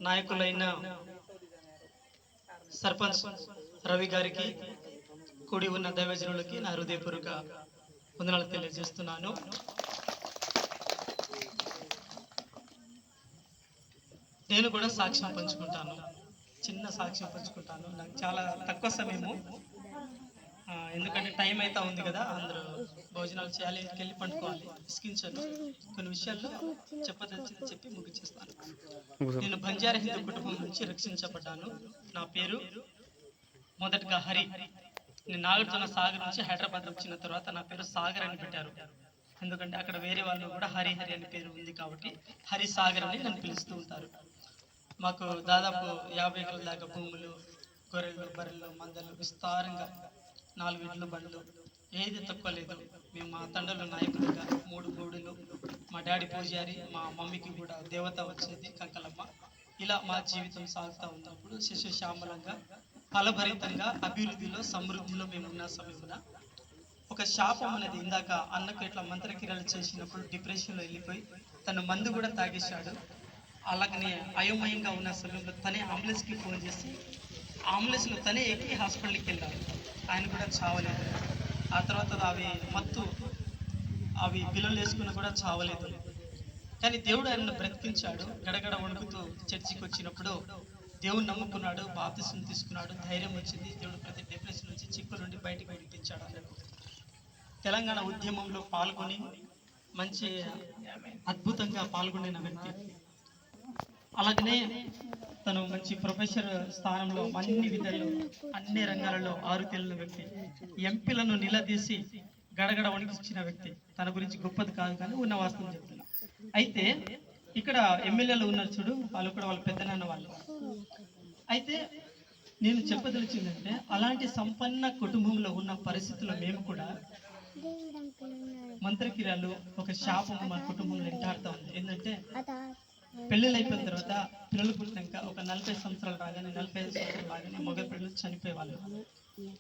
నాయకులైన సర్పంచ్ రవి గారికి, కూడి ఉన్న దైవజనులకి నా హృదయపూర్వక వందనాలు తెలియజేస్తున్నాను. నేను కూడా సాక్ష్యం పంచుకుంటాను, చిన్న సాక్ష్యం పంచుకుంటాను. నాకు చాలా తక్కువ సమయము, ఎందుకంటే టైం అయితే ఉంది కదా, అందరూ భోజనాలు చేయాలి, ఇంటికి వెళ్ళి పండుకోవాలి. ఇసుకించాను, కొన్ని విషయాల్లో చెప్పదలిచింది చెప్పి ముగించేస్తాను. నేను బంజారా హిందూ కుటుంబం నుంచి రక్షించబడ్డాను. నా పేరు మొదటగా హరి. నేను నాగార్జున సాగర్ నుంచి హైదరాబాద్ వచ్చిన తర్వాత నా పేరు సాగర్ అని పెట్టారు. ఎందుకంటే అక్కడ వేరే వాళ్ళు కూడా హరి హరి అని పేరు ఉంది కాబట్టి హరి సాగర్ అని నన్ను పిలుస్తూ ఉంటారు. మాకు దాదాపు 50 ఎకరాల దాకా భూములు, గొర్రెలు, బర్రెలు, మందలు విస్తారంగా 4 ఇళ్ళు, బండ్లు, ఏది తక్కువ లేదు. మేము మా తండ్రుల నాయకులుగా 3 గూడులు, మా డాడీ పూజారి, మా మమ్మీకి కూడా దేవత వచ్చేది కంకలమ్మ. ఇలా మా జీవితం సాగుతూ ఉన్నప్పుడు శిశుశ్యామలంగా ఫలభరితంగా అభివృద్ధిలో సమృద్ధిలో మేము ఉన్న సమయమున ఒక శాపం అనేది, ఇందాక అన్నకు ఇట్లా మంత్రక్రియలు చేసినప్పుడు డిప్రెషన్లో వెళ్ళిపోయి తను మందు కూడా తాగేశాడు. అలాగనే అయోమయంగా ఉన్న సమయంలో తనే అంబులెన్స్కి ఫోన్ చేసి అంబులెన్స్లో తనే ఎక్కి హాస్పిటల్కి వెళ్ళాడు. ఆయన కూడా చావలేదు. ఆ తర్వాత అవి పిల్లలు వేసుకున్నా కూడా చావలేదు. కానీ దేవుడు ఆయనను బ్రతికించాడు. గడగడ వణుకుతూ చర్చికి వచ్చినప్పుడు దేవుడు నమ్ముకున్నాడు, బాప్తిసం తీసుకున్నాడు, ధైర్యం వచ్చింది. దేవుడు ప్రతి డిప్రెషన్ నుంచి, చిక్కుల నుండి బయటికి విడిపించాడు. అన్నట్టు తెలంగాణ ఉద్యమంలో పాల్గొని మంచి అద్భుతంగా పాల్గొనిన వ్యక్తి. అలాగనే తను మంచి ప్రొఫెసర్ స్థానంలో అన్ని విధాలు, అన్ని రంగాలలో ఆరుతేలిన వ్యక్తి. ఎంపీలను నిలదీసి గడగడ వణికించిన వ్యక్తి. తన గురించి గొప్పది కాదు, కానీ ఉన్న వాస్తవం చెప్తున్నా. అయితే ఇక్కడ ఎమ్మెల్యేలు ఉన్నారు చూడు, వాళ్ళు కూడా వాళ్ళ పెద్దనాన్న వాళ్ళు. అయితే నేను చెప్పదలిచిందంటే, అలాంటి సంపన్న కుటుంబంలో ఉన్న పరిస్థితుల్లో మేము కూడా మంత్రక్రియలు, ఒక శాపం మా కుటుంబంలో ఎంటాడుతూ ఉంది. ఏంటంటే పెళ్ళిళ్ళు అయిపోయిన తర్వాత పిల్లలు పుట్టినాక ఒక 40 సంవత్సరాలు రాగానే, 45 సంవత్సరాలు రాగానే మగ పిల్లలు చనిపోయేవాళ్ళు.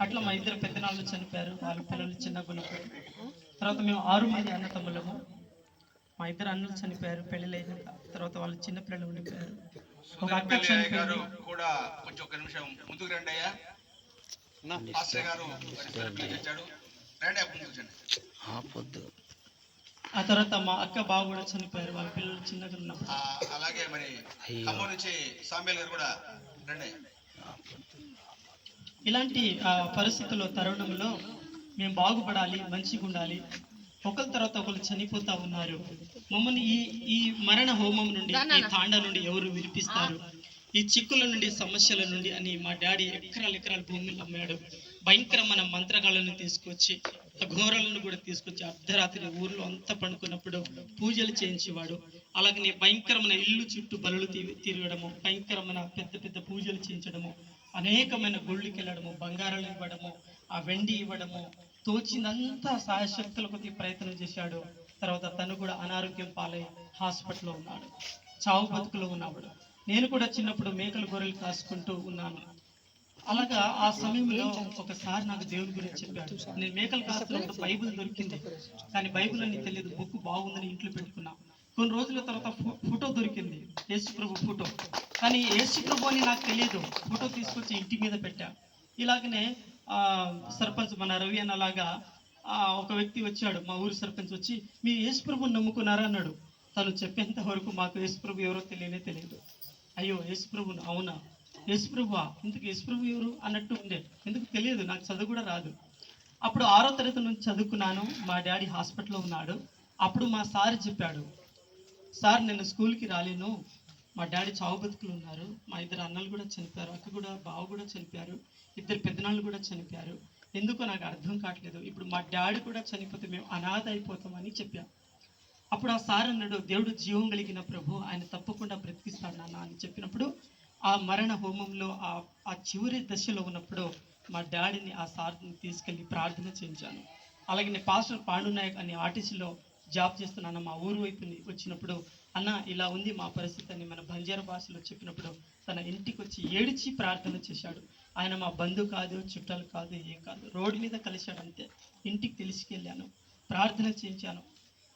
అట్లా మా 2 పెద్దనాళ్ళు చనిపోయారు. వాళ్ళ పిల్లలు చిన్నగా ఉన్నప్పుడు. తర్వాత మేము 6 మంది అన్నతమ్ములము. మా 2 అన్నలు చనిపోయారు పెళ్ళిళ్ళు అయిన తర్వాత. వాళ్ళు చిన్న పిల్లలు ఉండిపోయారు. ఒక అక్క చనిపోయారు కూడా. కొంచెం ఒక నిమిషం ముందుకు రండి అయ్యా. పాస్టర్ గారు వచ్చాడు, రండి ముందుకు. ఆ తర్వాత మా అక్క బావ కూడా చనిపోయారు. వాళ్ళ పిల్లలు చిన్నగా ఉన్నప్పుడు. అలాగే మరి ఖమ్మం నుంచి సామ్యాల్ గారు కూడా రండి. ఇలాంటి పరిస్థితుల్లో, తరుణంలో మేము బాగుపడాలి, మంచిగా ఉండాలి. ఒకరి తర్వాత ఒకరు చనిపోతా ఉన్నారు. మమ్మల్ని ఈ మరణ హోమం నుండి, ఈ తాండ నుండి ఎవరు విడిపిస్తారు, ఈ చిక్కుల నుండి, సమస్యల నుండి అని మా డాడీ ఎకరాల భూములు అమ్మాడు. భయంకరమైన మంత్రగాళ్ళను తీసుకొచ్చి, ఘోరాలను కూడా తీసుకొచ్చి అర్ధరాత్రి ఊర్లో అంతా పండుకున్నప్పుడు పూజలు చేయించేవాడు. అలాగనే భయంకరమైన ఇల్లు చుట్టూ బలులు తిరగడము, భయంకరమైన పెద్ద పెద్ద పూజలు చేయించడము, అనేకమైన గుళ్ళకి వెళ్ళడము, బంగారాలు ఇవ్వడము, ఆ వెండి ఇవ్వడము, తోచినంతా సాయశక్తుల కొద్ది ప్రయత్నం చేశాడు. తర్వాత తను కూడా అనారోగ్యం పాలై హాస్పిటల్లో ఉన్నాడు, చావు బతుకులో ఉన్నాడు. నేను కూడా చిన్నప్పుడు మేకలు గొర్రెలు కాసుకుంటూ ఉన్నాను. అలాగా ఆ సమయంలో ఒకసారి నాకు దేవుని గురించి చెప్పాడు. నేను మేకలు కాస్తున్నప్పుడు బైబిల్ దొరికింది, కానీ బైబిల్ అని తెలియదు. బుక్ బాగుందని ఇంట్లో పెట్టుకున్నా. కొన్ని రోజుల తర్వాత ఫోటో దొరికింది, యేసుప్రభు ఫోటో. కానీ యేసుప్రభు అని నాకు తెలియదు. ఫోటో తీసుకొచ్చి ఇంటి మీద పెట్టా. ఇలాగనే సర్పంచ్ మన రవి అన్నలాగా ఒక వ్యక్తి వచ్చాడు, మా ఊరి సర్పంచ్ వచ్చి, మీ యేసుప్రభుని నమ్ముకున్నారా అన్నాడు. తను చెప్పేంత వరకు మాకు యేసుప్రభు ఎవరో తెలియదు. అయ్యో యేసుప్రభుని, అవునా యేసుప్రభువా, ఇందుకు యేసుప్రభు ఎవరు అన్నట్టు ఉండే. ఎందుకు తెలియదు, నాకు చదువు కూడా రాదు. అప్పుడు 6వ తరగతి నుంచి చదువుకున్నాను. మా డాడీ హాస్పిటల్లో ఉన్నాడు. అప్పుడు మా సార్ చెప్పాడు, సార్ నేను స్కూల్కి రాలేను, మా డాడీ చావు బతుకులు ఉన్నారు, మా 2 అన్నలు కూడా చనిపోయారు, అక్క కూడా, బావ కూడా చనిపోయారు, 2 పెద్దనాళ్ళు కూడా చనిపోయారు, ఎందుకో నాకు అర్థం కావట్లేదు. ఇప్పుడు మా డాడీ కూడా చనిపోతే మేము అనాథ అయిపోతామని చెప్పాను. అప్పుడు ఆ సార్ అన్నాడు, దేవుడు జీవం కలిగిన ప్రభు, ఆయన తప్పకుండా బ్రతికిస్తాడు నాన్న అని చెప్పినప్పుడు, ఆ మరణ హోమంలో ఆ చివరి దశలో ఉన్నప్పుడు మా డాడీని, ఆ సార్ని తీసుకెళ్ళి ప్రార్థన చేయించాను. అలాగే నేను పాస్టర్ పాండునాయక్ అనే ఆర్టీసీలో జాబ్ చేస్తున్నాను. మా ఊరు వైపు వచ్చినప్పుడు, అన్న ఇలా ఉంది మా పరిస్థితి అని మన బంజారా భాషలో చెప్పినప్పుడు తన ఇంటికి వచ్చి ఏడిచి ప్రార్థన చేశాడు. ఆయన మా బంధువు కాదు, చుట్టాలు కాదు, ఏం కాదు, రోడ్డు మీద కలిశాడు అంతే. ఇంటికి తీసుకెళ్ళాను, ప్రార్థన చేయించాను.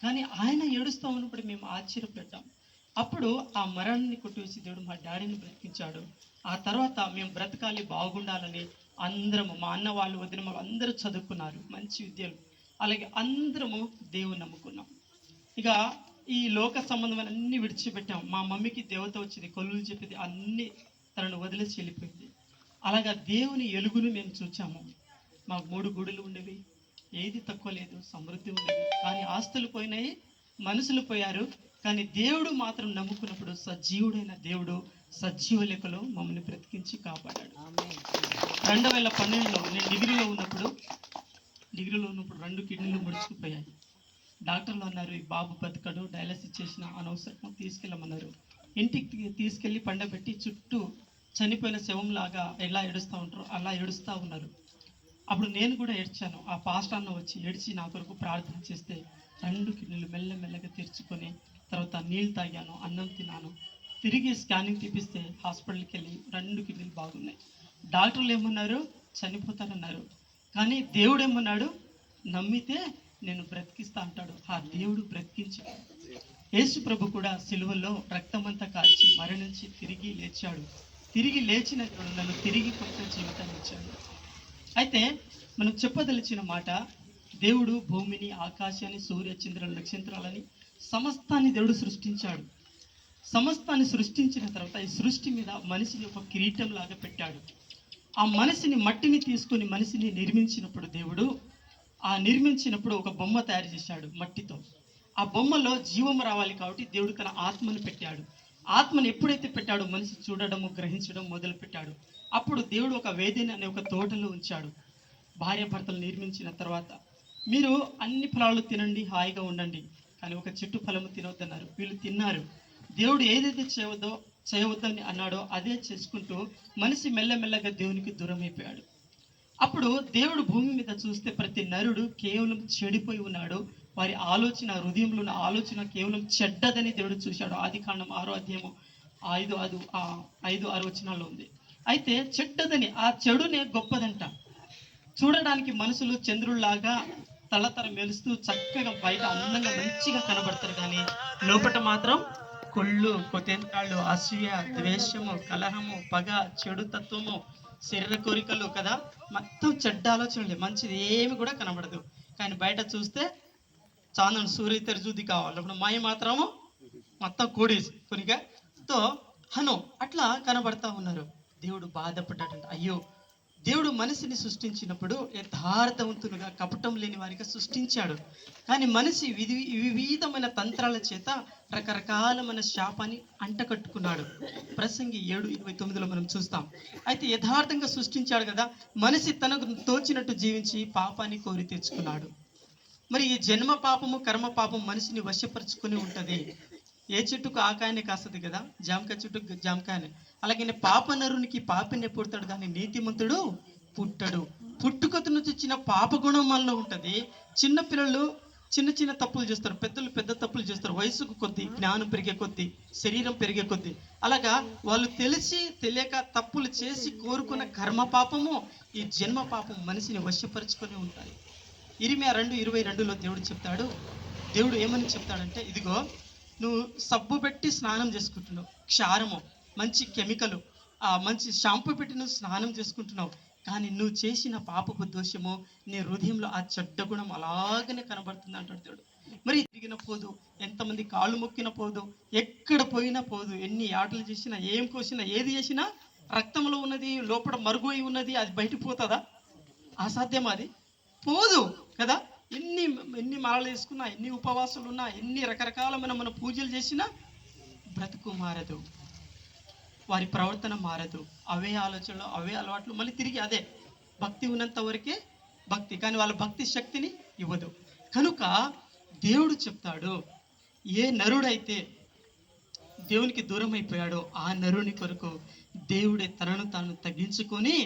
కానీ ఆయన ఏడుస్తూ ఉన్నప్పుడు మేము ఆశ్చర్యపెట్టాం. అప్పుడు ఆ మరణాన్ని కొట్టివేసి దేవుడు మా డాడీని బ్రతికించాడు. ఆ తర్వాత మేము బ్రతకాలి, బాగుండాలని అందరము, మా అన్న వాళ్ళు, వదిన వాళ్ళు అందరూ చదువుకున్నారు, మంచి విద్యలు. అలాగే అందరము దేవుని నమ్ముకున్నాం. ఇక ఈ లోక సంబంధమైన అన్ని విడిచిపెట్టాం. మా మమ్మీకి దేవత వచ్చింది, కొలువులు చెప్పింది, అన్ని తనను వదిలేసి వెళ్ళిపోయింది. అలాగా దేవుని ఎలుగును మేము చూచాము. మాకు 3 గుడులు ఉండేవి, ఏది తక్కువ లేదు, సమృద్ధి ఉండేది. కానీ ఆస్తులు పోయినాయి, మనుషులు పోయారు. కానీ దేవుడు మాత్రం నమ్ముకున్నప్పుడు సజీవుడైన దేవుడు సజీవ లెక్కలో మమ్మల్ని బ్రతికించి కాపాడాడు. 2012లో నేను డిగ్రీలో ఉన్నప్పుడు 2 కిడ్నీలు ముడుచుకుపోయాయి. డాక్టర్లు అన్నారు, ఈ బాబు బతకడు, డయాలసిస్ చేసిన అనవసరం, తీసుకెళ్ళమన్నారు. ఇంటికి తీసుకెళ్ళి పండబెట్టి చుట్టూ చనిపోయిన శవంలాగా ఎలా ఏడుస్తూ ఉంటారో అలా ఏడుస్తూ ఉన్నారు. అప్పుడు నేను కూడా ఏడ్చాను. ఆ పాస్టర్ అన్న వచ్చి ఏడ్చి నా కొరకు ప్రార్థన చేస్తే 2 కిడ్నీలు మెల్లమెల్లగా తెరుచుకొని, తర్వాత నీళ్ళు తాగాను, అన్నం తిన్నాను. తిరిగి స్కానింగ్ తీపిస్తే హాస్పిటల్కి వెళ్ళి 2 కిడ్నీలు బాగున్నాయి. డాక్టర్లు ఏమన్నారు, చనిపోతారన్నారు. కానీ దేవుడు ఏమన్నాడు, నమ్మితే నేను బ్రతికిస్తా అంటాడు. ఆ దేవుడు బ్రతికించాడు. యేసు ప్రభు కూడా సిలువలో రక్తమంతా కాల్చి మరణించి తిరిగి లేచాడు. తిరిగి లేచిన దేవుడు నన్ను తిరిగి కొత్త జీవితాన్ని ఇచ్చాడు. అయితే మనం చెప్పదలిచిన మాట, దేవుడు భూమిని, ఆకాశాన్ని, సూర్య చంద్ర నక్షత్రాలని సమస్తాన్ని దేవుడు సృష్టించాడు. సమస్తాన్ని సృష్టించిన తర్వాత ఈ సృష్టి మీద మనిషిని ఒక కిరీటం లాగా పెట్టాడు. ఆ మనిషిని, మట్టిని తీసుకొని మనిషిని నిర్మించినప్పుడు దేవుడు నిర్మించినప్పుడు ఒక బొమ్మ తయారు చేశాడు మట్టితో. ఆ బొమ్మలో జీవం రావాలి కాబట్టి దేవుడు తన ఆత్మను పెట్టాడు. ఆత్మను ఎప్పుడైతే పెట్టాడో మనిషి చూడడము, గ్రహించడం మొదలు పెట్టాడు. అప్పుడు దేవుడు ఒక వేదిని అనే ఒక తోటలో ఉంచాడు. భార్యాభర్తలు నిర్మించిన తర్వాత, మీరు అన్ని ఫలాలు తినండి, హాయిగా ఉండండి, కానీ ఒక చెట్టు ఫలము తినవద్దన్నారు. వీళ్ళు తిన్నారు. దేవుడు ఏదైతే చేయవద్దని అన్నాడో అదే చేసుకుంటూ మనిషి మెల్లమెల్లగా దేవునికి దూరం అయిపోయాడు. అప్పుడు దేవుడు భూమి మీద చూస్తే ప్రతి నరుడు కేవలం చెడిపోయి ఉన్నాడు. వారి ఆలోచన, హృదయంలో ఉన్న ఆలోచన కేవలం చెడ్డదని దేవుడు చూశాడు. ఆదికాండం 6వ అధ్యాయము 5-6 వచనాల్లో ఉంది. అయితే చెడ్డదని, ఆ చెడునే గొప్పదంట. చూడడానికి మనుషులు చంద్రుల్లాగా తలతర మెలుస్తూ చక్కగా బయట అందంగా మంచిగా కనబడతారు, కానీ లోపట మాత్రం కొళ్ళు, కొతెంతాళ్ళు, అసూయ, ద్వేషము, కలహము, పగ, చెడు తత్వము, శరీర కోరికలు కదా, మొత్తం చెడ్డ ఆలోచనలే, మంచిది ఏమి కూడా కనబడదు. కానీ బయట చూస్తే చాందను సూర్య తెరచూది కావాలి, అప్పుడు మాయ మాత్రము మొత్తం కోడేసి కొనిగా హను అట్లా కనబడతా ఉన్నారు. దేవుడు బాధపడ్డాడంట. అయ్యో, దేవుడు మనిషిని సృష్టించినప్పుడు యథార్థవంతులుగా, కపటం లేని వారిగా సృష్టించాడు. కానీ మనిషి వివిధమైన తంత్రాల చేత రకరకాలమైన శాపాన్ని అంటకట్టుకున్నాడు. ప్రసంగి 7:29లో మనం చూస్తాం. అయితే యథార్థంగా సృష్టించాడు కదా, మనిషి తనకు తోచినట్టు జీవించి పాపాన్ని కోరి తెచ్చుకున్నాడు. మరి ఈ జన్మ పాపము, కర్మ పాపం మనిషిని వశపరుచుకుని ఉంటది. ఏ చెట్టుకు ఆకాయనే కాస్తుంది కదా, జామకాయ చెట్టుకు జామకాయనే. అలాగే పాపనరునికి పాపినే పుడతాడు, కానీ నీతిమంతుడు పుట్టడు. పుట్టుకత నుంచి వచ్చిన పాప గుణం మనలో ఉంటుంది. చిన్న పిల్లలు చిన్న చిన్న తప్పులు చేస్తారు, పెద్దలు పెద్ద తప్పులు చేస్తారు. వయసుకు కొద్దీ, జ్ఞానం పెరిగే కొద్దీ, శరీరం పెరిగే కొద్దీ, అలాగా వాళ్ళు తెలిసి తెలియక తప్పులు చేసి కోరుకున్న కర్మ పాపము, ఈ జన్మ పాపం మనిషిని వశపరుచుకొని ఉంటాయి. ఇరిమియా 2:22లో దేవుడు చెప్తాడు. దేవుడు ఏమని చెప్తాడంటే, ఇదిగో నువ్వు సబ్బు పెట్టి స్నానం చేసుకుంటున్నావు, క్షారము, మంచి కెమికలు, మంచి షాంపూ పెట్టి నువ్వు స్నానం చేసుకుంటున్నావు, కానీ నువ్వు చేసిన పాపపు దోషము నీ హృదయంలో ఆ చెడ్డ గుణం అలాగనే కనబడుతుంది అంటాడు దేవుడు. మరి తిరిగిన పోదు, ఎంతమంది కాళ్ళు మొక్కిన పోదు, ఎక్కడ పోయినా పోదు, ఎన్ని ఆటలు చేసినా, ఏం కోసినా, ఏది చేసినా రక్తంలో ఉన్నది లోపల మరుగు అయి ఉన్నది, అది బయటకు పోతుందా? అసాధ్యం, అది పోదు కదా. ఎన్ని మాలలు వేసుకున్నా, ఎన్ని ఉపవాసాలు ఉన్నా, ఎన్ని రకరకాలమైన మన పూజలు చేసినా బ్రతుకు మారదు, వారి ప్రవర్తన మారదు. అవే ఆలోచనలు, అవే అలవాట్లు, మళ్ళీ తిరిగి అదే. భక్తి ఉన్నంత వరకే భక్తి, కానీ వాళ్ళ భక్తి శక్తిని ఇవ్వదు. కనుక దేవుడు చెప్తాడు, ఏ నరుడైతే దేవునికి దూరం అయిపోయాడో ఆ నరుని కొరకు దేవుడే తనను తాను తగ్గించుకొని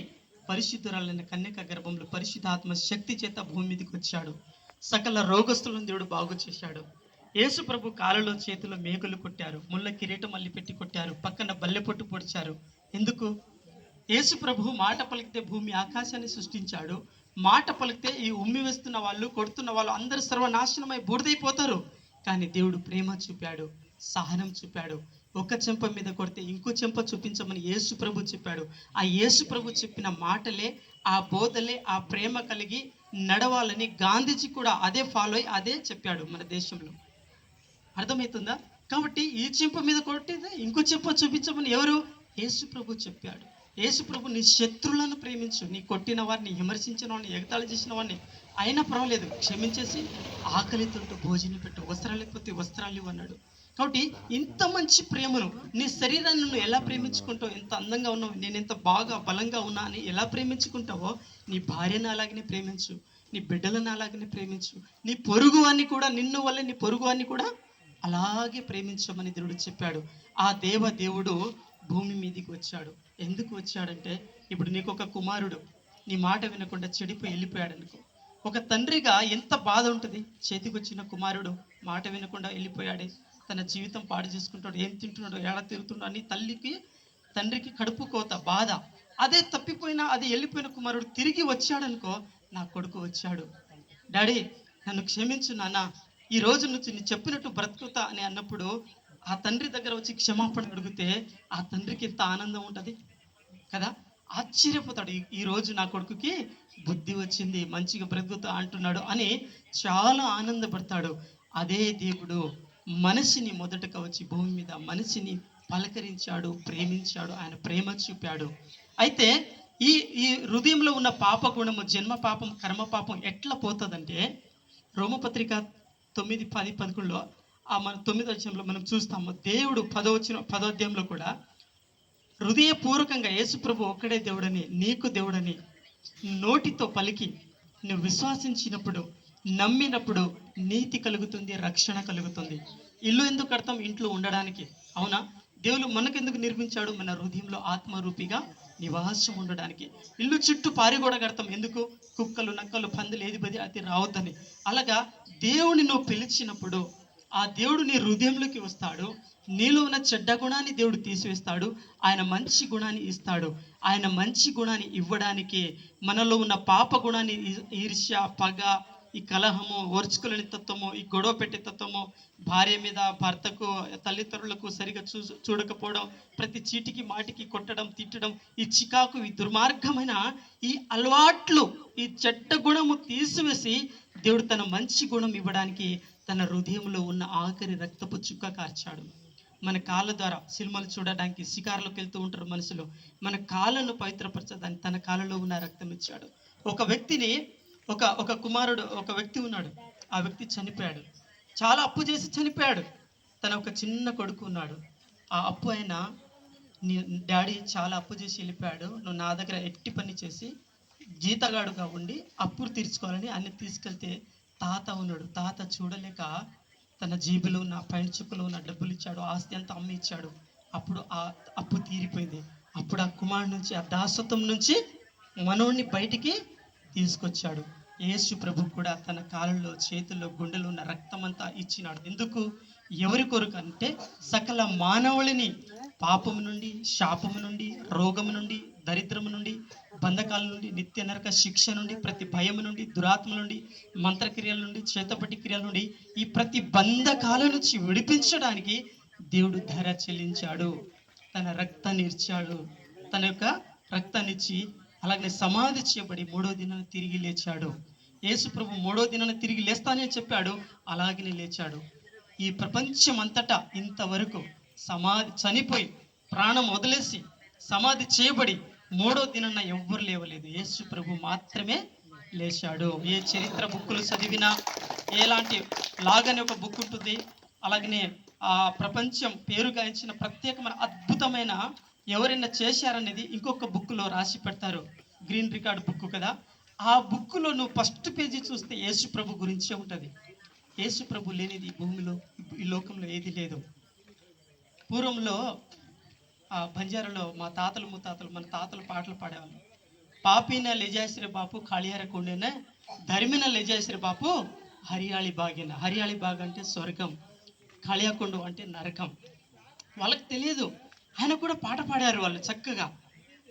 పరిశుద్ధురాలైన కన్యక గర్భంలో పరిశుద్ధాత్మ శక్తి చేత భూమి మీదకి వచ్చాడు. సకల రోగస్తులను దేవుడు బాగు చేశాడు. యేసు ప్రభు కాళ్ళలో చేతిలో మేకులు కొట్టారు, ముళ్ళ కిరీటం అల్లి పెట్టి కొట్టారు, పక్కన బల్లెపొట్టు పొడిచారు. ఎందుకు? యేసు ప్రభు మాట పలికితే భూమి ఆకాశాన్ని సృష్టించాడు. మాట పలికితే ఈ ఉమ్మి వేస్తున్న వాళ్ళు, కొడుతున్న వాళ్ళు అందరూ సర్వనాశనమై బూడిదైపోతారు. కానీ దేవుడు ప్రేమ చూపాడు, సహనం చూపాడు. ఒక చెంప మీద కొడితే ఇంకో చెంప చూపించమని యేసు ప్రభు చెప్పాడు. ఆ యేసు ప్రభు చెప్పిన మాటలే, ఆ బోధలే, ఆ ప్రేమ కలిగి నడవాలని గాంధీజీ కూడా అదే ఫాలో అయ్యి అదే చెప్పాడు మన దేశంలో. అర్థమవుతుందా? కాబట్టి ఈ చెంప మీద కొట్టితే ఇంకో చెంప చూపించమని ఎవరు? యేసు ప్రభు చెప్పాడు. యేసు ప్రభు నీ శత్రులను ప్రేమించు, నీ కొట్టిన వారిని, హింసించిన వారిని, ఎగతాళి చేసిన వారిని అయినా పర్వాలేదు క్షమించేసి ఆకలితో భోజనం పెట్టు, వస్త్రాలు లేకపోతే వస్త్రాలు ఇవ్వు అన్నాడు. కాబట్టి ఇంత మంచి ప్రేమను నీ శరీరాన్ని నువ్వు ఎలా ప్రేమించుకుంటావు, ఎంత అందంగా ఉన్నావు, నేను ఎంత బాగా బలంగా ఉన్నా అని ఎలా ప్రేమించుకుంటావో నీ భార్యను అలాగనే ప్రేమించు, నీ బిడ్డలను అలాగనే ప్రేమించు, నీ పొరుగు వారిని కూడా, నిన్ను వల్ల నీ పొరుగు వారిని కూడా అలాగే ప్రేమించమని దేవుడు చెప్పాడు. ఆ దేవుడు భూమి మీదకి వచ్చాడు. ఎందుకు వచ్చాడంటే, ఇప్పుడు నీకు ఒక కుమారుడు నీ మాట వినకుండా చెడిపోయి వెళ్ళిపోయాడు అనుకో, ఒక తండ్రిగా ఎంత బాధ ఉంటుంది. చేతికి వచ్చిన కుమారుడు మాట వినకుండా వెళ్ళిపోయాడే, తన జీవితం పాడు చేసుకుంటాడు, ఏం తింటున్నాడు, ఏడ తిరుగుతున్నాడు అని తండ్రికి కడుపు కోత, బాధ. అదే తప్పిపోయిన, అది వెళ్ళిపోయిన కుమారుడు తిరిగి వచ్చాడనుకో, నా కొడుకు వచ్చాడు, డాడీ నన్ను క్షమించు నాన్న, ఈ రోజు నుంచి నీ చెప్పినట్టు బ్రతుకుతా అని అన్నప్పుడు ఆ తండ్రి దగ్గర వచ్చి క్షమాపణ అడిగితే ఆ తండ్రికి ఎంత ఆనందం ఉంటుంది కదా. ఆశ్చర్యపోతాడు, ఈ రోజు నా కొడుకుకి బుద్ధి వచ్చింది, మంచిగా బ్రతుకుతా అంటున్నాడు అని చాలా ఆనందపడతాడు. అదే దేవుడు మనిషిని మొదటగా వచ్చి భూమి మీద మనిషిని పలకరించాడు, ప్రేమించాడు, ఆయన ప్రేమ చూపాడు. అయితే ఈ ఈ హృదయంలో ఉన్న పాప గుణము, జన్మ పాపం, కర్మ పాపం ఎట్లా పోతుందంటే, రోమపత్రిక 9, 10, 11లో మన 9వ అధ్యాయంలో మనం చూస్తాము. దేవుడు 10వ అధ్యాయంలో కూడా హృదయపూర్వకంగా యేసు ప్రభు ఒక్కడే దేవుడని, నీకు దేవుడని నోటితో పలికి నువ్వు విశ్వాసించినప్పుడు, నమ్మినప్పుడు నీతి కలుగుతుంది, రక్షణ కలుగుతుంది. ఇల్లు ఎందుకు కడతాం? ఇంట్లో ఉండడానికి, అవునా? దేవుడు మనకెందుకు నిర్మించాడు? మన హృదయంలో ఆత్మరూపిగా నివాసం ఉండడానికి. ఇల్లు చుట్టూ పారిగోడ కడతాం ఎందుకు? కుక్కలు, నక్కలు, పందులు ఏది బది అది రావద్దని. అలాగా దేవుని నువ్వు పిలిచినప్పుడు ఆ దేవుడు నీ హృదయంలోకి వస్తాడు. నీలో ఉన్న చెడ్డ గుణాన్ని దేవుడు తీసివేస్తాడు, ఆయన మంచి గుణాన్ని ఇస్తాడు. ఆయన మంచి గుణాన్ని ఇవ్వడానికి మనలో ఉన్న పాప గుణాన్ని, ఈర్ష్య, పగ, ఈ కలహము, ఓర్చుకోలేని తత్వము, ఈ గొడవ పెట్టే తత్వము, భార్య మీద, భర్తకు, తల్లిదండ్రులకు సరిగా చూడకపోవడం, ప్రతి చీటికి మాటికి కొట్టడం, తిట్టడం, ఈ చికాకు, ఈ దుర్మార్గమైన ఈ అలవాట్లు, ఈ చెడ్డ గుణము తీసివేసి దేవుడు తన మంచి గుణం ఇవ్వడానికి తన హృదయంలో ఉన్న ఆఖరి రక్తపు చుక్క కార్చాడు. మన కాళ్ళ ద్వారా సినిమాలు చూడడానికి షికారులకు వెళ్తూ ఉంటారు మనుషులు, మన కాళ్ళను పవిత్రపరచడానికి తన కాళ్ళలో ఉన్న రక్తం ఇచ్చాడు. ఒక వ్యక్తిని, ఒక కుమారుడు, ఒక వ్యక్తి ఉన్నాడు. ఆ వ్యక్తి చనిపోయాడు, చాలా అప్పు చేసి చనిపోయాడు. తన ఒక చిన్న కొడుకు ఉన్నాడు. ఆ అప్పు అయినా, నీ డాడీ చాలా అప్పు చేసి వెళ్ళిపోయాడు, నువ్వు నా దగ్గర ఎట్టి పని చేసి జీతగాడుగా ఉండి అప్పులు తీర్చుకోవాలని అన్ని తీసుకెళ్తే, తాత ఉన్నాడు. తాత చూడలేక తన జేబులో ఉన్న పైన చుక్కలో ఉన్న డబ్బులు ఇచ్చాడు, ఆస్తి అంతా అమ్మి ఇచ్చాడు. అప్పుడు ఆ అప్పు తీరిపోయింది. అప్పుడు ఆ కుమారుడు నుంచి, ఆ దాసత్వం నుంచి మనోడిని బయటికి తీసుకొచ్చాడు. యేసు ప్రభు కూడా తన కాళ్ళలో, చేతుల్లో, గుండెలో ఉన్న రక్తం అంతా ఇచ్చినాడు. ఎందుకు? ఎవరి కొరకు అంటే, సకల మానవులని పాపము నుండి, శాపము నుండి, రోగము నుండి, దరిద్రము నుండి, బంధకాల నుండి, నిత్య నరక శిక్ష నుండి, ప్రతి భయము నుండి, దురాత్మ నుండి, మంత్రక్రియల నుండి, చేతపట్టి క్రియల నుండి, ఈ ప్రతి బంధకాల నుంచి విడిపించడానికి దేవుడు ధర చెల్లించాడు, తన రక్తాన్ని ఇచ్చాడు. తన యొక్క రక్తాన్ని ఇచ్చి అలాగే సమాధి చేయబడి 3వ దినాన్ని తిరిగి లేచాడు. యేసు ప్రభు 3వ దినాన్ని తిరిగి లేస్తానని చెప్పాడు, అలాగనే లేచాడు. ఈ ప్రపంచం అంతటా ఇంతవరకు చనిపోయి ప్రాణం వదిలేసి సమాధి చేయబడి 3వ దినాన్న ఎవ్వరు లేవలేదు, యేసు ప్రభు మాత్రమే లేచాడు. ఏ చరిత్ర బుక్కులు చదివినా, ఎలాంటి లాగని ఒక బుక్ ఉంటుంది, అలాగనే ఆ ప్రపంచం పేరు గాయించిన ప్రత్యేకమైన అద్భుతమైన ఎవరైనా చేశారనేది ఇంకొక బుక్లో రాసి పెడతారు, గ్రీన్ రికార్డ్ బుక్ కదా. ఆ బుక్లో నువ్వు ఫస్ట్ పేజీ చూస్తే యేసు ప్రభు గురించే ఉంటుంది. యేసు ప్రభు లేనిది ఈ భూమిలో, ఈ లోకంలో ఏది లేదు. పూర్వంలో బంజారాలో మా తాతలు ముత్తాతలు, మన తాతలు పాటలు పాడేవాళ్ళు. పాపిన లేజాశ్రీ బాపు కాళియార కొండేన, ధర్మిన లేజాశ్రీ బాపు హరియాళి బాగేన. హరియాళి బాగ్ అంటే స్వర్గం, కాళియాకొండ అంటే నరకం. వాళ్ళకి తెలియదు, ఆయన కూడా పాట పాడారు వాళ్ళు చక్కగా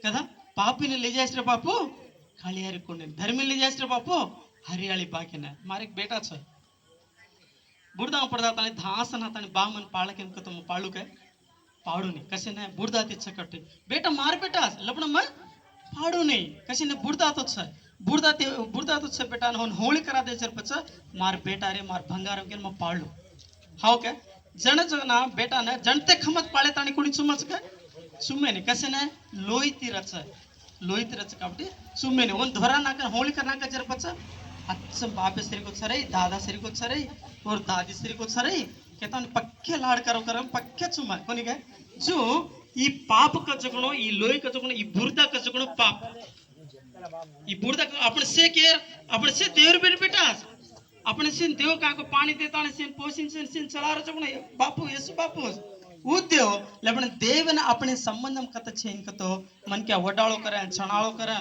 కదా. పాపిని లేజాశ్రీ బాపు కాళియారి కొండేన, ధర్మిని లేజాశ్రీ బాపు హరియాళి బాగేన. మారే బేటా సార్ बुडदा पडदा ताने धासन ताने बामन पाळके कतो पाळुके पाडूने कसे नाही बुडदा तिचकटे बेटा मार बेटा लपण मग पाडू नाही कसे नाही बुडदातच बुडदातच बेटा होळी करा दे जर पच मार बेटा रे मार भंगार गेल मग पाळलो हाव काय जण जण बेटा ना जणते खमत पाळे ताने कोणी चुमच काय सुम्मेने कसे नाही लोईतिरच కాబట్టి సుమ్మేని ಒಂದು ಧ್ವರ ನಾಕ ಹೋಳಿ ಕರ್ನಾಕ ಜರಪಚ್ಚ ಅಚ್ಚ ಬಾಪೆ ಸರಿಗೋತ್ ಸರೈ दादा सरीಗೋತ್ सरई और दादी सरीಗೋತ್ सरई केतान पक्के लाड करो करम पक्के चुमा कोनी काय जो ಈ ಪಾಪ ಕಚಕಣೋ ಈ ಲೋಯಿ ಕಚಕಣೋ ಈ ಬುರ್ದಾ ಕಚಕಣೋ ಪಾಪ ಈ ಬುರ್ದಾ आपण से देवर बेटा आपण से देव काको पाणी देताने से पोषिन से चला रचकणो बापू येसु बापू उद्योग लेकिन देवन अपने संबंधम कथ चेन कतो मन क्या वडाळो करे चणाळो करे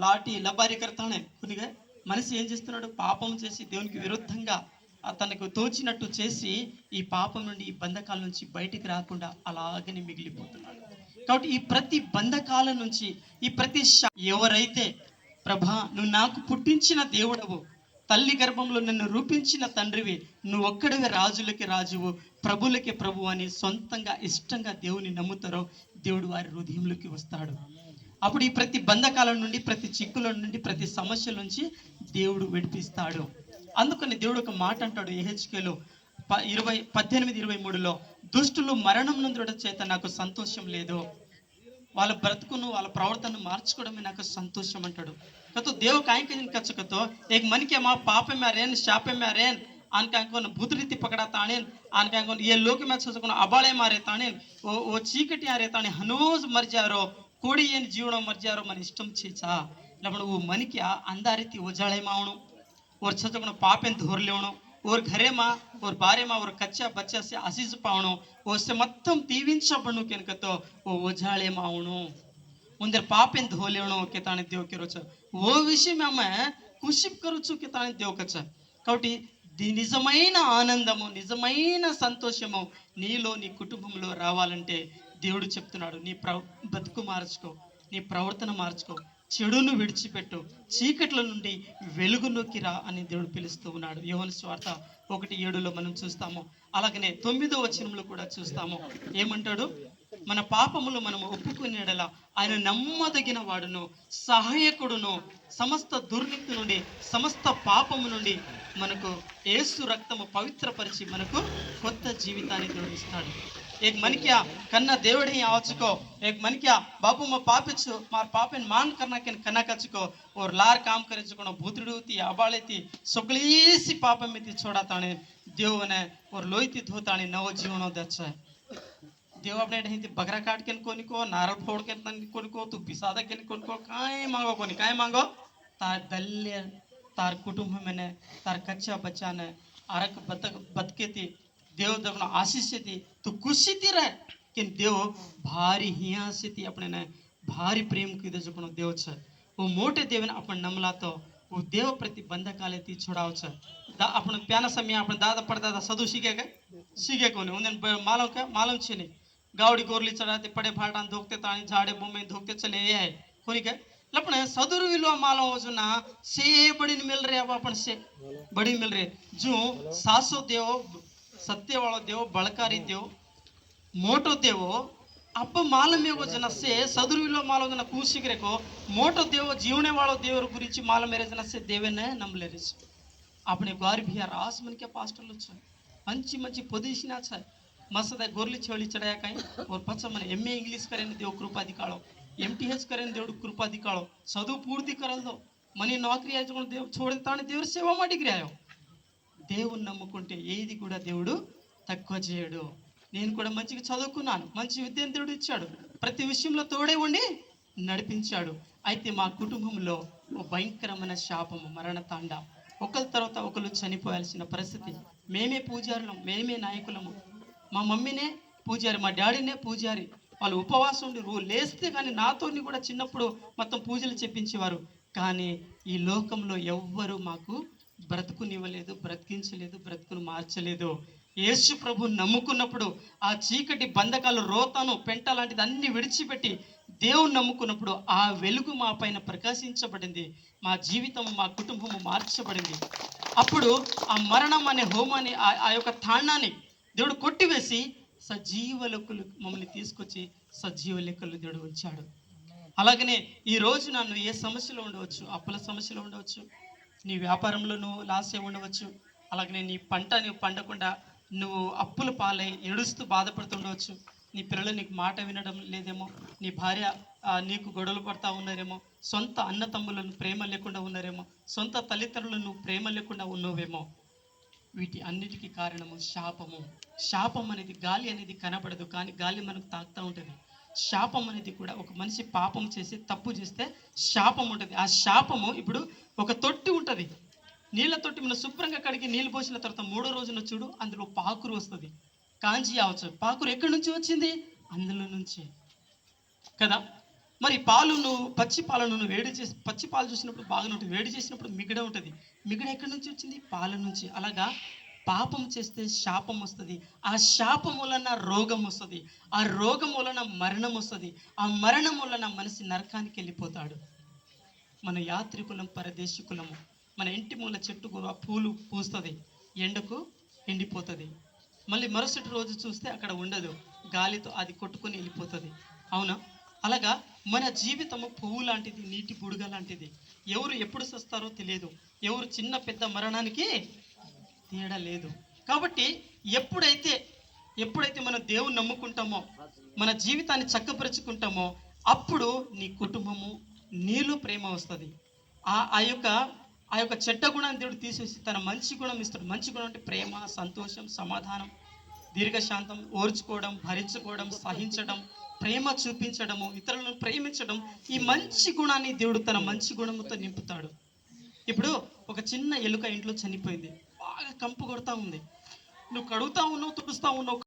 లాటి లబారి కర్తానే కొనిగా మనిషి ఏం చేస్తున్నాడు పాపం చేసి దేవునికి విరుద్ధంగా తనకు తోచినట్టు చేసి ఈ పాపం నుండి ఈ బంధకాల నుంచి బయటికి రాకుండా అలాగనే మిగిలిపోతున్నాడు కాబట్టి ఈ ప్రతి బంధకాల నుంచి ఈ ప్రతి ఎవరైతే ప్రభా నువ్వు నాకు పుట్టించిన దేవుడవు తల్లి గర్భంలో నన్ను రూపించిన తండ్రివి నువ్వు ఒక్కడివే రాజులకి రాజువు ప్రభులకి ప్రభు అని సొంతంగా ఇష్టంగా దేవుని నమ్ముతారో దేవుడు వారి హృదయంలోకి వస్తాడు అప్పుడు ఈ ప్రతి బంధకాల నుండి ప్రతి చిక్కుల నుండి ప్రతి సమస్యల నుంచి దేవుడు విడిపిస్తాడు అందుకని దేవుడు ఒక మాట అంటాడు యెహెజ్కేలు 18:23లో దుష్టులు మరణం నందుట చేత నాకు సంతోషం లేదు వాళ్ళ బ్రతుకును వాళ్ళ ప్రవర్తనను మార్చుకోవడమే నాకు సంతోషం అంటాడు कतो देव काय के दिन कच्छ कतो एक मन के माँ पापे में रेन शापे में रेन आन का कोन भूतरीति पकड़ा तानेन आन का कोन ये लोक में सोच कोन अबाळे मारे तानेन वो चीकटी आ रे ताने हनोज मर जारो कोड़ी येन जीवण मर जारो मन इष्टम छेचा लपण वो मन क्या अंधारीति ओजाळे मावणो और छच कोन पापेन धोर लेवणो और घरे माँ और बारे माँ और कच्चा बच्चा से आशीष पावणो ओसे मत्तम तीविंचा बणु केन कतो वो ओजाळे मावणो उंदर पापेन धोलेवणो के ताने देव केरो छ वो विषय में मैं कुशिप करूचु के ताने देव कच्छ కాబట్టి నిజమైన ఆనందము నిజమైన సంతోషము నీలో నీ కుటుంబంలో రావాలంటే దేవుడు చెప్తున్నాడు నీ బతుకు మార్చుకో నీ ప్రవర్తన మార్చుకో చెడును విడిచిపెట్టు చీకట్ల నుండి వెలుగులోకి రా అని దేవుడు పిలుస్తూ ఉన్నాడు యోహాను సువార్త 1:7లో మనం చూస్తాము అలాగనే 9వ వచనంలో కూడా చూస్తాము ఏమంటాడు మన పాపములు మనం ఒప్పుకునేడలా ఆయన నమ్మదగిన వాడును సహాయకుడును సమస్త దుర్నీతి నుండి సమస్త పాపము నుండి మనకు యేసు రక్తము పవిత్రపరిచి మనకు కొత్త జీవితాన్ని దేవుడు ఇస్తాడు एक मन क्या कन्ना देवड़े ही आवचको एक मन क्या बापू मैं पापिछु मार पापेन मान करना के कना कचको और लार काम करे चुको भूतड़ूती अबाळेती सगळीसी पाप में ती छोड़ा ताने देव ने और लोईती धोताने नव जीवन दच्छ देव अपने ढेंती बकरा काट के कोनी को नारळ फोड़ के कोनी को तू पिसादा के कोनी को काय मांगो कोनी काय मांगो तार दल्य तार कुटुंब में ने तार कच्चा बच्चा ने आरक बतकेती देव जब आशीष थी तो खुशी थी रहे कि देव भारी हिया से थी अपने ने भारी प्रेम की दे जो देव छ वो मोटे देव ने अपन नमला तो वो देव प्रति बंधकाले थी छोड़ाव छ अपन प्याना समय अपन दादा पड़दादा सदु सीखे कोने उन्हें मालूम छे नहीं गावड़ी गोरली चढ़ाते पड़े फाटान धोकते तानी झाड़े बोमे धोकते चले आए कोनी के लपने सदुर विलो मालो जो ना से बड़ी मिल रहे अब अपन से बड़ी मिल रहे जो सासो देव सत्य वालों देव बड़कारी देव मोटो देव अब मालूम है वो जना से सदुर्विलो मालो जना कूसिगरे को मोटो देव जीवने वालों देवर गुरिची मालूम मेरे जना से देवे ने नमले रिच अपने ग्वार भी रास मन के पास्टर लो छ मंची मंची पोजीशन आ छ मसदा गोरली छेली चढ़ाया कहीं और पछ मन एमए इंग्लिश करे ने देव कृपा दिखाळो एमटीएच करे ने देव कृपा दिखाळो सदु पूर्ति करल दो मनी नौकरी आयचो देव छोड़े ताने देवर सेवा माडिग्रे आयो దేవుని నమ్ముకుంటే ఏది కూడా దేవుడు తక్కువ చేయడు నేను కూడా మంచిగా చదువుకున్నాను మంచి విద్యను దేవుడు ఇచ్చాడు ప్రతి విషయంలో తోడే ఉండి నడిపించాడు అయితే మా కుటుంబంలో ఓ భయంకరమైన శాపము మరణ తాండ ఒకరి తర్వాత ఒకరు చనిపోయాల్సిన పరిస్థితి మేమే పూజారులం మేమే నాయకులము మా మమ్మీనే పూజారి మా డాడీనే పూజారి వాళ్ళు ఉపవాసం ఉండి లేస్తే కానీ నాతోని కూడా చిన్నప్పుడు మొత్తం పూజలు చెప్పించేవారు కానీ ఈ లోకంలో ఎవ్వరూ మాకు బ్రతుకునివ్వలేదు బ్రతికించలేదు బ్రతుకును మార్చలేదు యేసు ప్రభు నమ్ముకున్నప్పుడు ఆ చీకటి బంధకాలు రోతను పెంట లాంటిది అన్ని విడిచిపెట్టి దేవుని నమ్ముకున్నప్పుడు ఆ వెలుగు మా పైన ప్రకాశించబడింది మా జీవితం మా కుటుంబము మార్చబడింది అప్పుడు ఆ మరణం అనే హోమాన్ని ఆ యొక్క తాండాన్ని దేవుడు కొట్టివేసి సజీవ లెక్కలు మమ్మల్ని తీసుకొచ్చి సజీవ లెక్కలు దేవుడు ఉంచాడు. అలాగనే ఈ రోజు నన్ను ఏ సమస్యలో ఉండవచ్చు, అప్పుల సమస్యలో ఉండవచ్చు, నీ వ్యాపారంలో నువ్వు లాస్ అయి ఉండవచ్చు, అలాగనే నీ పంట నువ్వు పండకుండా నువ్వు అప్పుల పాలై ఏడుస్తూ బాధపడుతుండవచ్చు, నీ పిల్లలు నీకు మాట వినడం లేదేమో, నీ భార్య నీకు గొడవలు పడతా ఉన్నారేమో, సొంత అన్న తమ్ములను ప్రేమ లేకుండా ఉన్నారేమో, సొంత తల్లిదండ్రులను నువ్వు ప్రేమ లేకుండా ఉన్నావేమో. వీటి అన్నిటికీ కారణము శాపము. శాపం అనేది గాలి అనేది కనబడదు, కానీ గాలి మనకు తాకుతూ ఉంటుంది. శాపం అనేది కూడా ఒక మనిషి పాపం చేసి తప్పు చేస్తే శాపం ఉంటుంది. ఆ శాపము ఇప్పుడు ఒక తొట్టి ఉంటుంది, నీళ్ళ తొట్టి మనం శుభ్రంగా కడిగి నీళ్ళు పోసిన తర్వాత 3వ రోజున చూడు అందులో పాకురు వస్తుంది, కాంచి అవచ్చు. పాకురు ఎక్కడి నుంచి వచ్చింది? అందులో నుంచి కదా. మరి పాలు నువ్వు పచ్చి పాలను నువ్వు వేడి చేసి, పచ్చి పాలు చూసినప్పుడు బాగానే ఉంటుంది, వేడి చేసినప్పుడు మిగడ ఉంటుంది. మిగడ ఎక్కడి నుంచి వచ్చింది? పాల నుంచి. అలాగా పాపం చేస్తే శాపం వస్తుంది, ఆ శాపం వలన రోగం వస్తుంది, ఆ రోగం వలన మరణం వస్తుంది, ఆ మరణం వలన మనిషి నరకానికి వెళ్ళిపోతాడు. మన యాత్రికులం, పరదేశికులము. మన ఇంటి మూల చెట్టు పూలు పూస్తుంది, ఎండకు ఎండిపోతుంది, మళ్ళీ మరుసటి రోజు చూస్తే అక్కడ ఉండదు, గాలితో అది కొట్టుకొని వెళ్ళిపోతుంది. అవునా? అలాగా మన జీవితము పువ్వు లాంటిది, నీటి బుడగ లాంటిది. ఎవరు ఎప్పుడు చస్తారో తెలియదు, ఎవరు చిన్న పెద్ద మరణానికి తేడా లేదు. కాబట్టి ఎప్పుడైతే మనం దేవుని నమ్ముకుంటామో, మన జీవితాన్ని చక్కపరుచుకుంటామో, అప్పుడు నీ కుటుంబము, నీలో ప్రేమ వస్తుంది. ఆ యొక్క చెడ్డ గుణాన్ని దేవుడు తీసేసి తన మంచి గుణం ఇస్తాడు. మంచి గుణం అంటే ప్రేమ, సంతోషం, సమాధానం, దీర్ఘశాంతం, ఓర్చుకోవడం, భరించుకోవడం, సహించడం, ప్రేమ చూపించడము, ఇతరులను ప్రేమించడం. ఈ మంచి గుణాన్ని దేవుడు తన మంచి గుణముతో నింపుతాడు. ఇప్పుడు ఒక చిన్న ఎలుక ఇంట్లో చనిపోయింది, బాగా కంపు కొడతా ఉంది, నువ్వు కడుగుతా ఉన్నావు, తుడుస్తా ఉన్నావు,